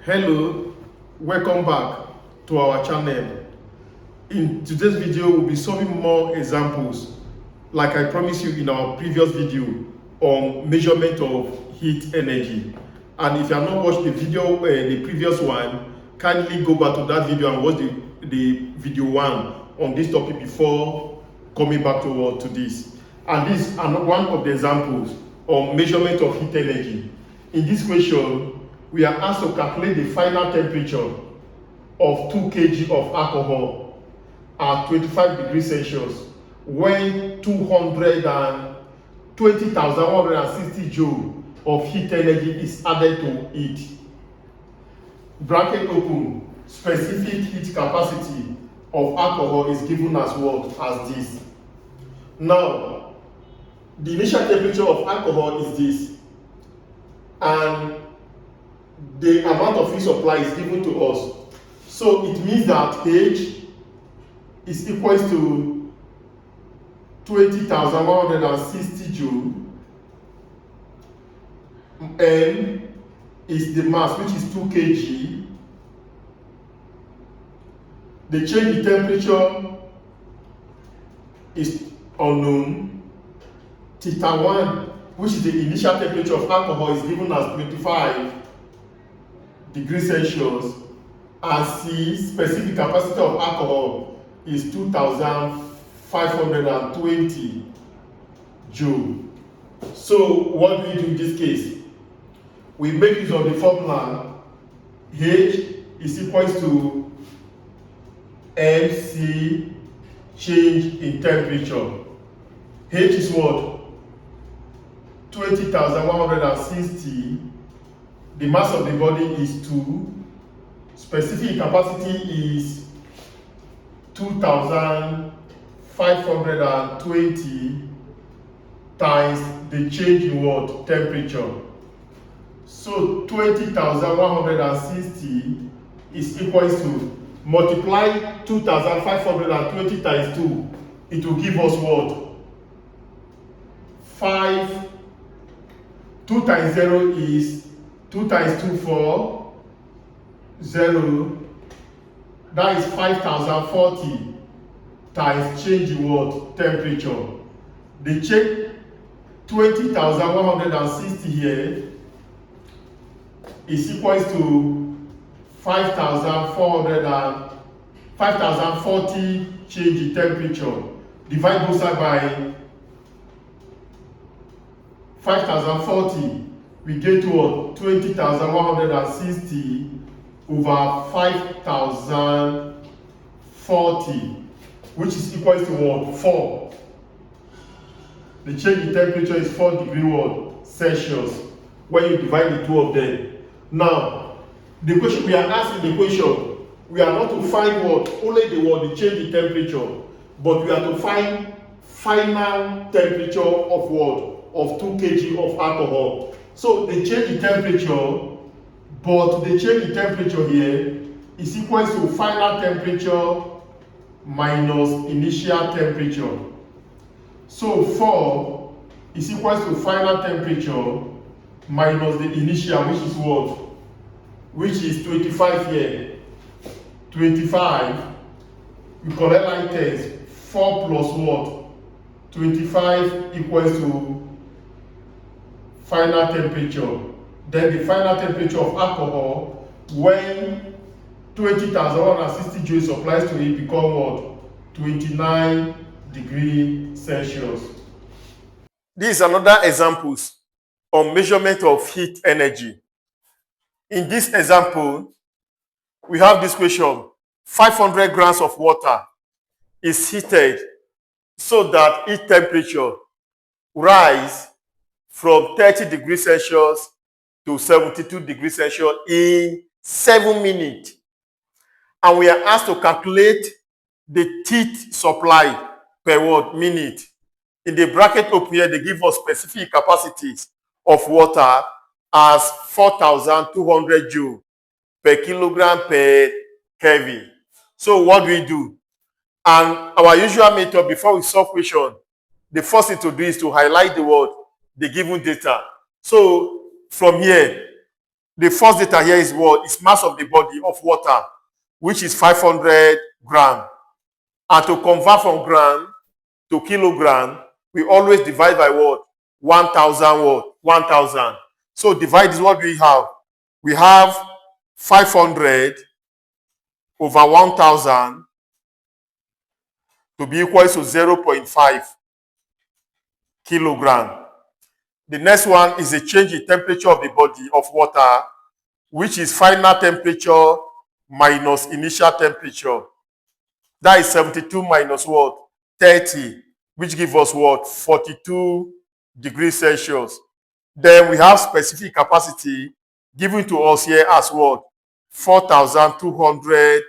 Hello, welcome back to our channel. In today's video, we'll be solving more examples like I promised you in our previous video on measurement of heat energy. And if you have not watched the video, the previous one, kindly go back to that video and watch the video one on this topic before coming back to this. And this is one of the examples on measurement of heat energy. In this question, we are asked to calculate the final temperature of 2 kg of alcohol at 25 degrees Celsius when 220,160 joule of heat energy is added to it. Bracket open. Specific heat capacity of alcohol is given as what? As this. Now, the initial temperature of alcohol is this, and the amount of heat supply is given to us. So it means that H is equal to 20,160 joule. M is the mass, which is 2 kg. The change in temperature is unknown. Theta 1, which is the initial temperature of alcohol, is given as 25 degrees Celsius, and C, specific capacity of alcohol, is 2,520 joule. So what do we do in this case? We make use of the formula H is equal to MC change in temperature. H is what? 20,160. The mass of the body is 2. Specific capacity is 2,520 times the change in what? Temperature. So 20,160 is equal to, multiply 2,520 times 2, it will give us what? 5. 2 times 0 is 2 times 2, 4, 0. That is 5,040 times change in what? Temperature. The change 20,160 here is equal to 5,040 change in temperature. Divide both sides by 5,040. We get to what? 20,160 over 5,040, which is equal to what? 4. The change in temperature is 4 degrees what? Celsius when you divide the two of them. Now, the question we are asked in the question, we are not to find what? Only the change in temperature, but we are to find final temperature of what? Of 2 kg of alcohol. So the change in temperature, but the change in temperature here is equal to final temperature minus initial temperature. So 4 is equal to final temperature minus the initial, which is what? Which is 25 here. 25, we collect like test. 4 plus what? 25 equals to final temperature. Then the final temperature of alcohol when 20,160 joules supplies to it become what? 29 degrees Celsius. This is another example on measurement of heat energy. In this example, we have this question: 500 grams of water is heated so that its temperature rise from 30 degrees Celsius to 72 degrees Celsius in 7 minutes. And we are asked to calculate the heat supply per minute. In the bracket up here, they give us specific capacities of water as 4,200 joule per kilogram per Kelvin. So what do we do? And our usual method before we solve question, the first thing to do is to highlight the given data. So from here, The first data here is what? Is mass of the body of water, which is 500 gram. And to convert from gram to kilogram, we always divide by what? 1,000 what? 1,000. So divide is what we have. We have 500 over 1,000 to be equal to 0.5 kilogram. The next one is a change in temperature of the body of water, which is final temperature minus initial temperature. That is 72 minus what? 30, which gives us what? 42 degrees Celsius. Then we have specific capacity given to us here as what? 4,200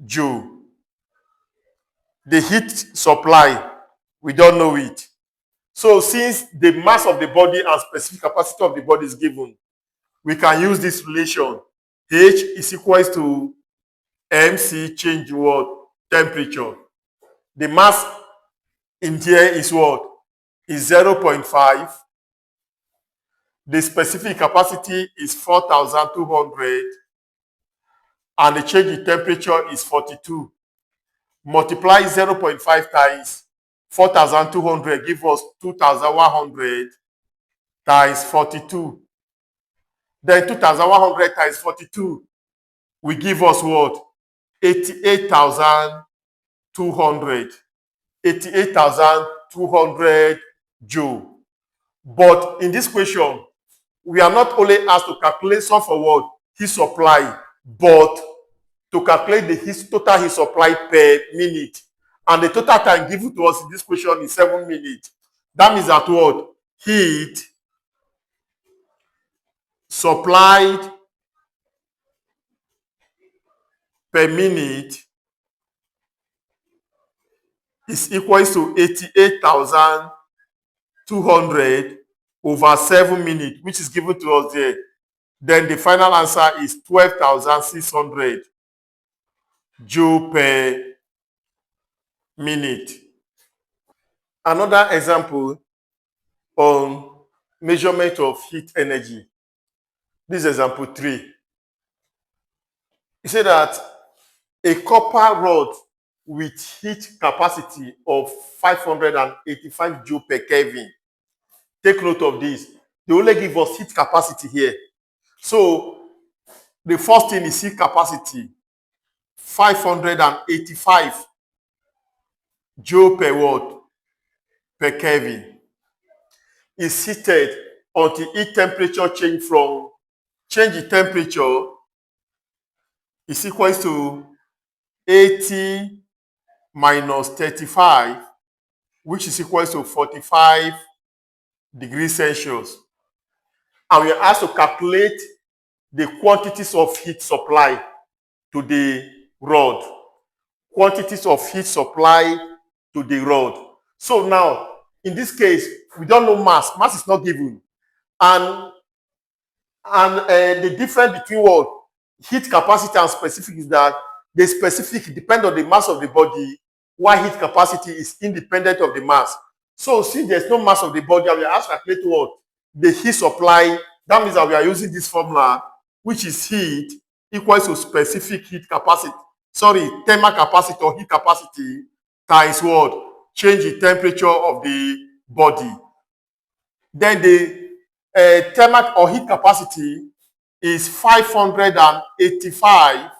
joule. The heat supply, we don't know it. So since the mass of the body and specific capacity of the body is given, we can use this relation. H is equals to MC change what? Temperature. The mass in here is what? Is 0.5. The specific capacity is 4,200. And the change in temperature is 42. Multiply 0.5 times 4,200 give us 2,100 times 42. Then 2,100 times 42 will give us what? 88,200. 88,200 joule. But in this question, we are not only asked to calculate sum for what? Heat supply, but to calculate the total heat supply per minute. And the total time given to us in this question is 7 minutes. That means that what? Heat supplied per minute is equal to 88,200 over 7 minutes, which is given to us there. Then the final answer is 12,600 joule per minute. Another example on measurement of heat energy. This is example 3. It said that a copper rod with heat capacity of 585 joule per Kelvin. Take note of this. They only give us heat capacity here. So the first thing is heat capacity. 585 joule per watt per Kelvin is heated until heat temperature change in temperature is equal to 80 minus 35, which is equal to 45 degrees Celsius. And we are asked to calculate the quantities of heat supply to the rod. Quantities of heat supply to the rod. So now, in this case, we don't know mass. Mass is not given. And the difference between what? Heat capacity and specific is that the specific depends on the mass of the body, while heat capacity is independent of the mass. So since there's no mass of the body, we are asked to calculate what? The heat supply. That means that we are using this formula, which is heat equals to specific heat capacity. Sorry, thermal capacity or heat capacity times what? Change in temperature of the body. Then the thermal or heat capacity is 585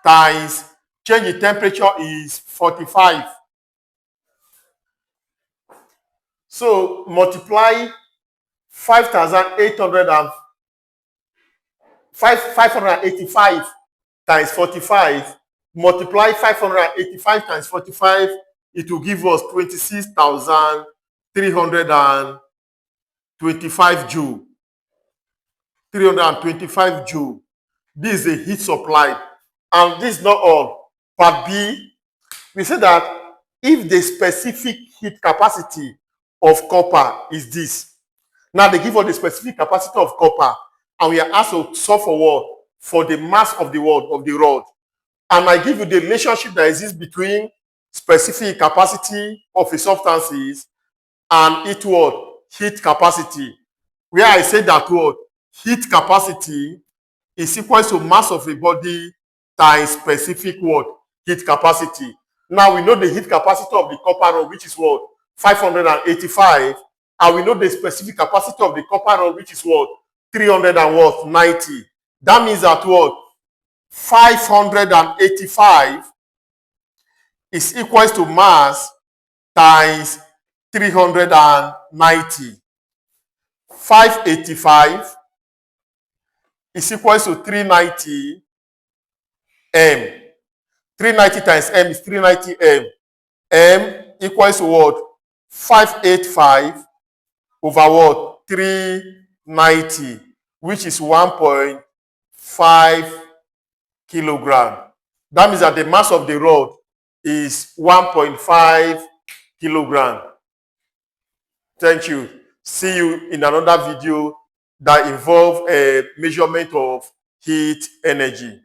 times change in temperature is 45. So multiply 585 times 45, multiply 585 times 45, it will give us 26,325 joule. 325 joule. This is the heat supply. And this is not all. Part B, we say that if the specific heat capacity of copper is this. Now they give us the specific capacity of copper, and we are asked to solve for what? For the mass of the rod. And I give you the relationship that exists between specific capacity of a substances and its what? Heat capacity. Where I say that what? heat capacity is equal to mass of a body times specific what? Heat capacity. Now we know the heat capacity of the copper rod, which is what? 585. And we know the specific capacity of the copper rod, which is what? 390. That means that what? 585 is equal to mass times 390. 585 is equal to 390 m. 390 times m is 390 m. M equals to what? 585 over what? 390, which is 1.5 kilogram. That means that the mass of the rod is 1.5 kilogram. Thank you. See you in another video that involves a measurement of heat energy.